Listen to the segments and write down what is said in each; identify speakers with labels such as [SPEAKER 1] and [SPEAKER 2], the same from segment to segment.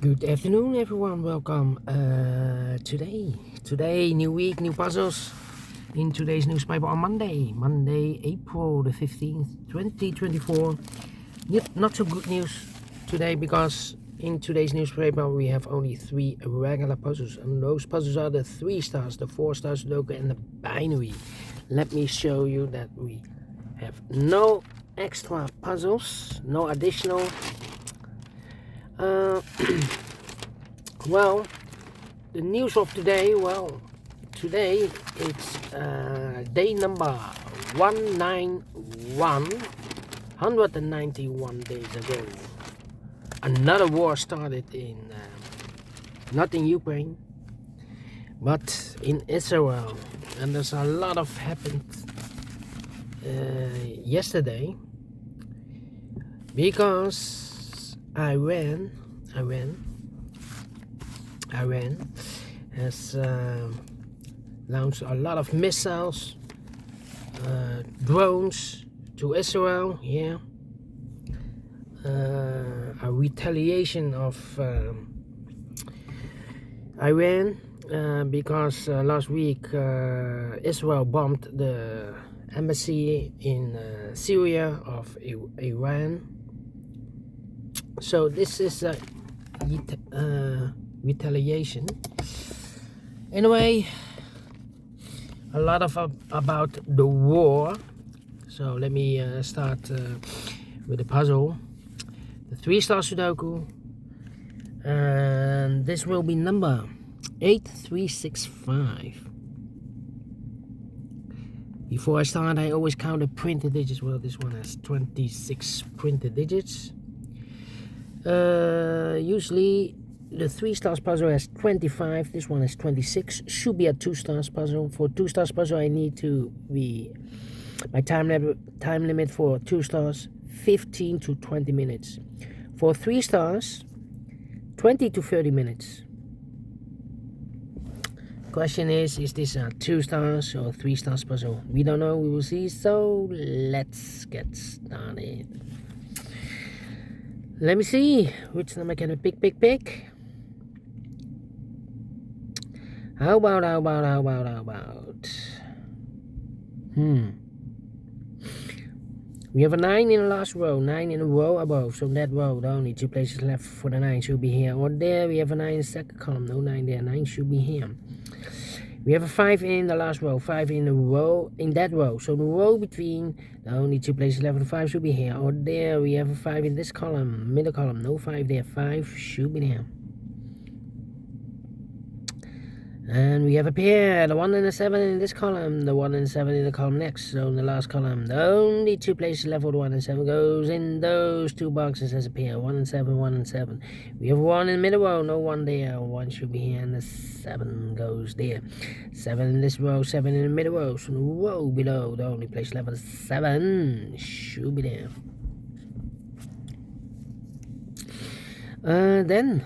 [SPEAKER 1] Good afternoon, everyone. Welcome. Today, new week, new puzzles. In today's newspaper on Monday, April the 15th, 2024. Not so good news today because in today's newspaper we have only 3 regular puzzles, and those puzzles are the 3 stars, the 4 stars Sudoku, and the binary. Let me show you that we have no extra puzzles, no additional. Well, the news of today, today it's day number 191, 191 days ago. Another war started in, not in Ukraine, but in Israel. And there's a lot of happened yesterday because Iran has launched a lot of missiles, drones to Israel. Yeah, a retaliation of Iran because last week Israel bombed the embassy in Syria of Iran. So this is a retaliation. Anyway, a lot of about the war. So let me start with the puzzle, the 3 Stars Sudoku, and this will be number 8365. Before I start, I always count the printed digits. Well, this one has 26 printed digits. Usually the 3 stars puzzle has 25. This one has 26. Should be a 2 stars puzzle. For 2 stars puzzle, I need to be my time limit for 2 stars 15 to 20 minutes. For 3 stars, 20 to 30 minutes. Question is this a 2 stars or 3 stars puzzle? We don't know. We will see. So let's get started. Let me see which number can I pick. How about? We have a 9 in the last row, 9 in a row above. So that row, the only 2 places left for the 9 should be here or there. We have a 9 in the second column, no 9 there. 9 should be here. We have a 5 in the last row, 5 in the row, in that row. So the row between the only 2 places left, the 5 should be here or there. We have a 5 in this column, middle column, no 5 there. 5 should be there. And we have a pair, the 1 and the 7 in this column, the 1 and the 7 in the column next. So in the last column, the only 2 places left for the 1 and 7 goes in those 2 boxes as a pair. 1 and 7, 1 and 7. We have 1 in the middle row, no 1 there. 1 should be here, and the 7 goes there. 7 in this row, 7 in the middle row. So the row below, the only place left for the 7 should be there. Then...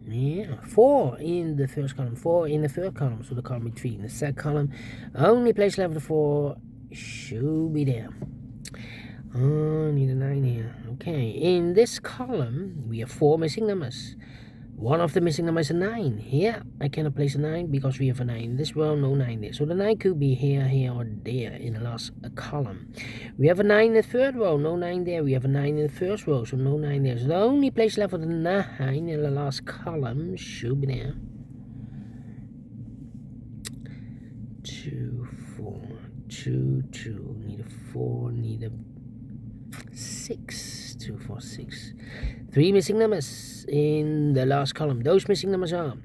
[SPEAKER 1] yeah, 4 in the first column, 4 in the third column, so the column between the second column, only place left for 4 should be there. Need a 9 here. Okay, in this column we have 4 missing numbers. One of the missing numbers is a 9. Here I cannot place a 9 because we have a 9 in this row, no 9 there. So the 9 could be here, or there in the last column. We have a 9 in the third row, no 9 there. We have a 9 in the first row, so no 9 there. So the only place left for the 9 in the last column should be there. 2, 4, 2, 2. Need a 4, need a 6. 2, 4, 6. 3 missing numbers in the last column. Those missing numbers are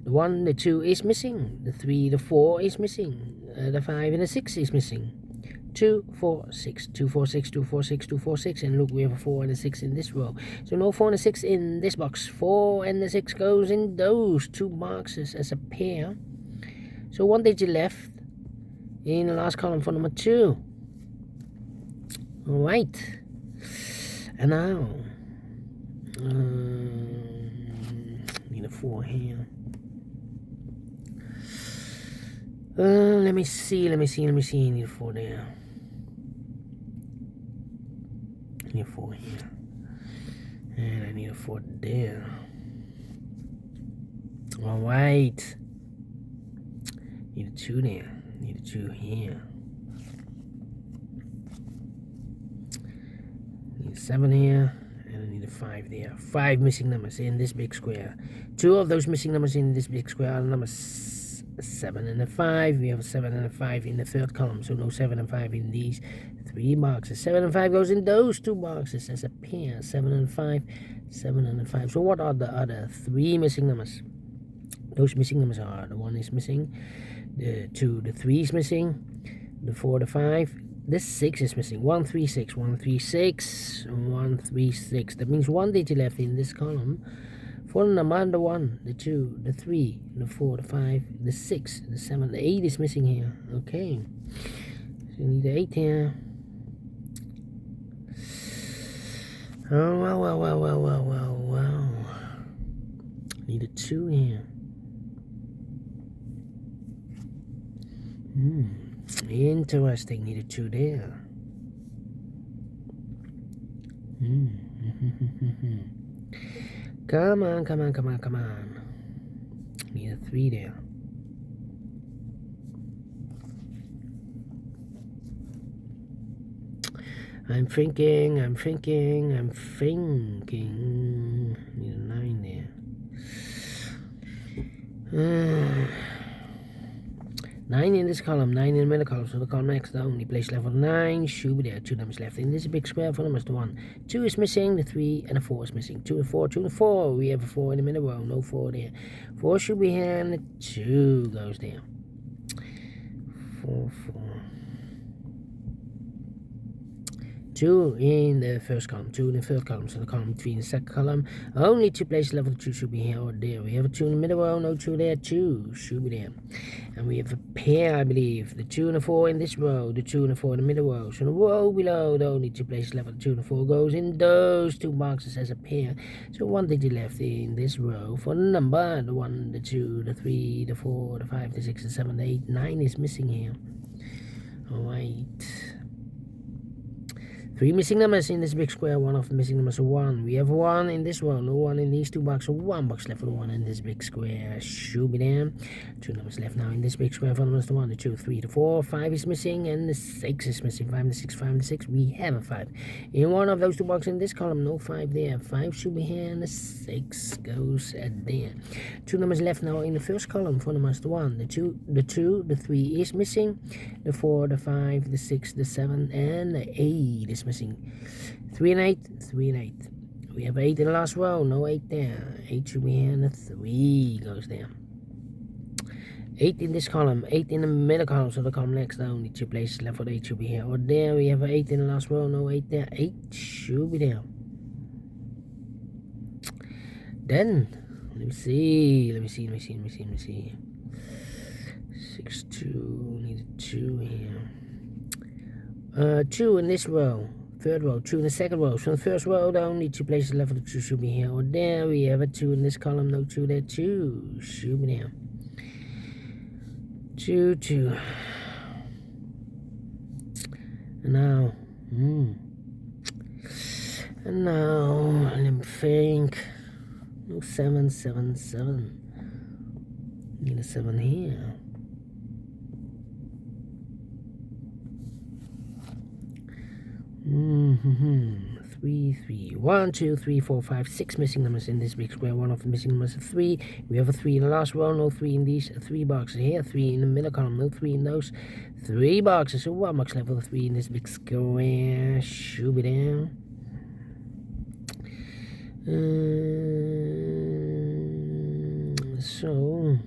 [SPEAKER 1] the 1, the 2 is missing, the 3, the 4 is missing, the 5 and the 6 is missing. 2, 4, 6, 2, 4, 6, 2, 4, 6, 2, 4, 6, and look, we have a 4 and a 6 in this row. So no 4 and a 6 in this box. 4 and the 6 goes in those 2 boxes as a pair. So 1 digit left in the last column for number 2. All right. And now, need a 4 here. Let me see. I need a 4 there. I need a 4 here. And I need a 4 there. All right. Need a 2 there. Need a 2 here. Need a 7 here. And I need a 5 there. 5 missing numbers in this big square. 2 of those missing numbers in this big square are numbers 7 and a 5. We have a 7 and a 5 in the third column. So no 7 and 5 in these 3 boxes. 7 and 5 goes in those 2 boxes as a pair. 7 and 5. 7 and a 5. So what are the other 3 missing numbers? Those missing numbers are the 1 is missing. The 2, the 3 is missing. The 4, the 5. The 6 is missing. 1, 3, 6. 1, 3, 6. 1, 3, 6. That means 1 digit left in this column. For the number, the 1, the 2, the 3, the 4, the 5, the 6, the 7, the 8 is missing here. Okay. So you need the 8 here. Oh, well. Need a 2 here. Interesting. Need a 2 there. Come on. Need a 3 there. I'm thinking. Need a 9 there. 9 in this column, 9 in the middle column, so the column next, the only place left for 9 should be there. 2 numbers left in this big square. 4 numbers, the 1, 2 is missing, the 3 and the 4 is missing. 2 and 4, 2 and 4. We have a 4 in the middle row, no 4 there. 4 should be here, and the 2 goes there. 4. 2 in the first column, 2 in the third column, so the column between the second column. Only 2 places left for the 2 should be here or there. We have a 2 in the middle row, no 2 there, 2 should be there. And we have a pair, I believe. The 2 and the 4 in this row, the 2 and the 4 in the middle row. So the row below, the only 2 places left for the 2 and the 4 goes in those 2 boxes as a pair. So 1 digit left in this row for the number. The 1, the 2, the 3, the 4, the 5, the 6, the 7, the 8, 9 is missing here. Alright. 3 missing numbers in this big square. 1 of the missing numbers is 1. We have 1 in this row, no 1 in these 2 boxes. So 1 box left for the 1 in this big square. Should be there. 2 numbers left now in this big square. 4 numbers, the 1, the 2, 3, the 4, 5 is missing, and the 6 is missing. 5 and the 6, 5 and the 6. We have a 5 in one of those 2 boxes in this column. No 5 there. 5 should be here, and the 6 goes there. 2 numbers left now in the first column. 4 numbers, the 1, the 2, the 3 is missing. The 4, the 5, the 6, the 7, and the 8 is missing. 3 and 8, 3 and 8. We have 8 in the last row, no 8 there. 8 should be here, and the 3 goes there. 8 in this column, 8 in the middle column, so the column next, the only 2 places left for the 8 should be here or there. We have 8 in the last row, no 8 there. 8 should be there. Then, let me see. 6, 2, need a 2 here. 2 in this row. Third row, 2 in the second row. So in the first row, the only 2 places left for the 2 should be here or there. We have a 2 in this column, no 2 there. 2 should be there. 2, 2. And now, let me think. No 7, 7, 7. Need a 7 here. 3, 3. 1, 2, 3, 4, 5, 6 missing numbers in this big square. 1 of the missing numbers is 3. We have a 3 in the last row, no 3 in these 3 boxes here. 3 in the middle column, no 3 in those 3 boxes. So 1 box left for the 3 in this big square. Should be there. So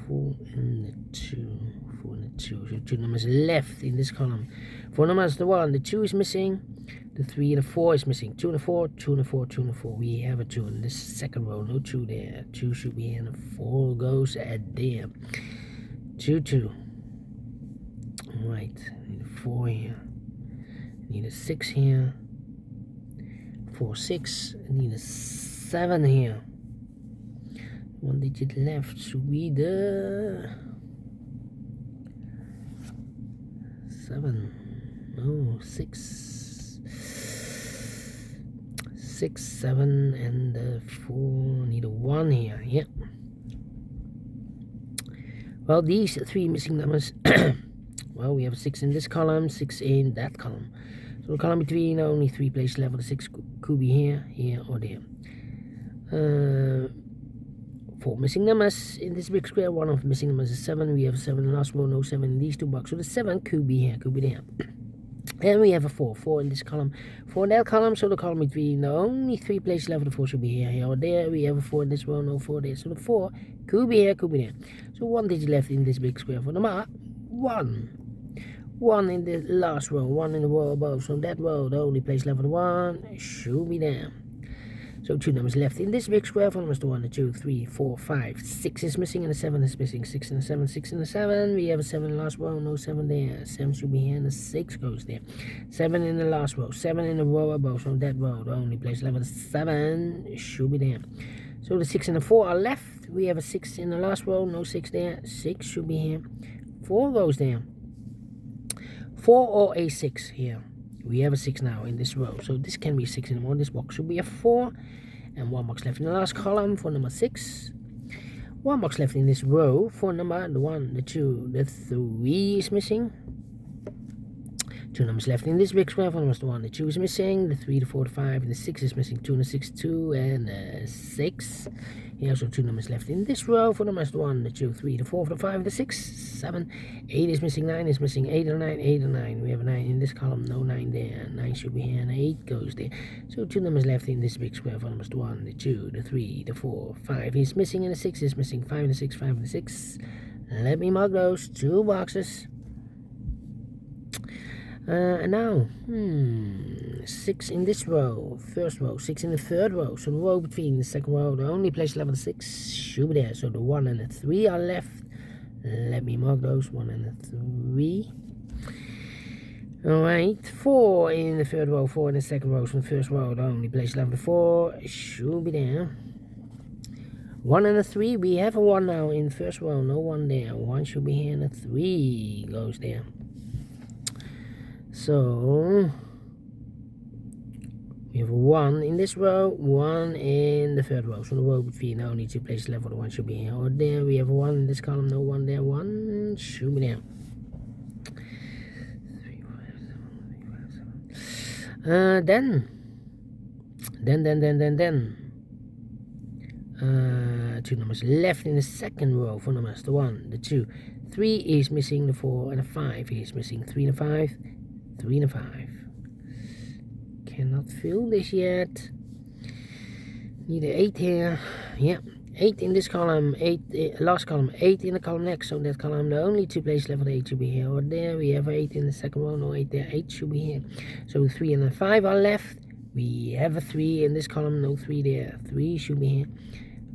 [SPEAKER 1] 4 and the 2. 4 and the 2. So 2 numbers left in this column. 4 numbers, the 1, the 2 is missing. The 3 and the 4 is missing. 2 and the 4, 2 and the 4, 2 and the 4. We have a 2 in this second row. No 2 there. 2 should be here, and the 4 goes at there. 2, 2. Alright. Need a 4 here. Need a 6 here. 4, 6. Need a 7 here. 1 digit left. Should be the 7. Oh, 6. 6, 7, and the 4. Need a 1 here. Yeah. Well, these 3 missing numbers. Well, we have 6 in this column, 6 in that column. So the column between only 3 places left. The 6 could be here, here, or there. 4 missing numbers in this big square. One of the missing numbers is 7. We have 7 in the last row, no 7 in these 2 boxes. So the 7 could be here, could be there. And we have a 4. 4 in this column, 4 in that column. So the column between only 3 places left. The 4 should be here, here, or there. We have a 4 in this row, no 4 there. So the 4 could be here, could be there. So 1 digit left in this big square for number 1. 1 in the last row, 1 in the row above. So that row, the only place left for the 1 should be there. So 2 numbers left in this big square for numbers 1, 2, 3, 4, 5. 6 is missing and the 7 is missing. 6 and the 7, 6 and the 7. We have a 7 in the last row, no 7 there. 7 should be here and the 6 goes there. 7 in the last row, 7 in the row above. So that row, the only place left for the 7 should be there. So the 6 and the 4 are left. We have a 6 in the last row, no 6 there. 6 should be here. 4 goes there. 4 or a 6 here. We have a 6 now in this row. So this can be 6 anymore. This box should be a 4. And 1 box left in the last column for number 6. 1 box left in this row for number the 1, the 2, the 3 is missing. 2 numbers left in this big square for numbers the 1, the 2 is missing. The 3, the 4, the 5, and the 6 is missing. 2 and the 6, 2, and the 6. Here also 2 numbers left in this row for numbers the 1, the 2, 3, the 4, the 5, the 6, 7, 8 is missing, 9 is missing, 8 and 9, 8 and 9. We have a 9 in this column, no 9 there. 9 should be here and 8 goes there. So 2 numbers left in this big square for numbers the 1, the 2, the 3, the 4, 5 is missing, and the 6 is missing. 5 and the 6, 5 and the 6. Let me mark those 2 boxes. And now, 6 in this row, first row, 6 in the third row. So the row between the second row, the only place left of the 6 should be there. So the 1 and the 3 are left. Let me mark those, 1 and the 3. Alright, 4 in the third row, 4 in the second row. So the first row, the only place left of the 4 should be there. 1 and a 3, we have a 1 now in the first row, no 1 there. 1 should be here and a 3 goes there. So we have a 1 in this row, 1 in the third row. So the row between only 2 places left for the 1 should be here or there. We have a 1 in this column, no 1 there. 1 should be there. 3, 5, 7, 3, 5, 7. Then 2 numbers left in the second row for numbers the 1, the 2, 3 is missing, the 4 and the 5 is missing. 3 and the 5, 3 and a 5. Cannot fill this yet. Need an 8 here. Yeah, 8 in this column, 8 last column, 8 in the column next. So that column, the only 2 places left for the 8 should be here or there. We have 8 in the second row, no 8 there. 8 should be here. So 3 and the 5 are left. We have a 3 in this column, no 3 there. 3 should be here.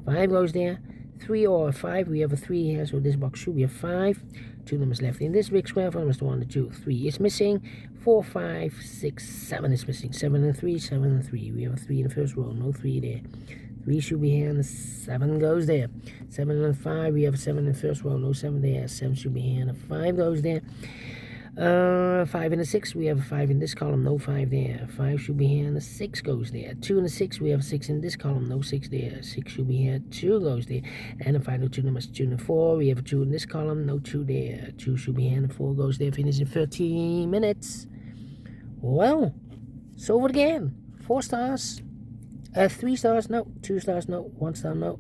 [SPEAKER 1] 5 goes there. 3 or 5, we have a 3 here, so this box should be a 5. 2 numbers left in this big square for numbers 1, 2, 3 is missing. 4, 5, 6, 7 is missing. 7 and 3, 7 and 3. We have a 3 in the first row, no 3 there. 3 should be here and the 7 goes there. 7 and 5, we have a 7 in the first row, no 7 there. 7 should be here and the 5 goes there. 5 and a 6, we have a 5 in this column, no 5 there. 5 should be here and the 6 goes there. 2 and a 6, we have a 6 in this column, no 6 there. 6 should be here, 2 goes there. And the final 2 numbers, 2 and 4, we have a 2 in this column, no 2 there. 2 should be here and the 4 goes there. Finish in 13 minutes. Well, it's over again. 4 stars, 3 stars, no. 2 stars, no. 1 star, no.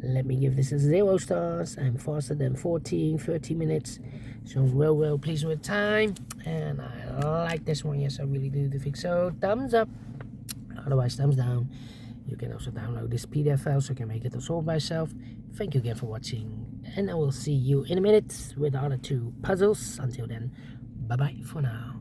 [SPEAKER 1] Let me give this a 0 stars. I'm faster than 13 minutes. So well pleased with time. And I like this one. Yes, I really do think so. Thumbs up. Otherwise, thumbs down. You can also download this PDF file so you can make it solve by yourself. Thank you again for watching. And I will see you in a minute with the other 2 puzzles. Until then, bye-bye for now.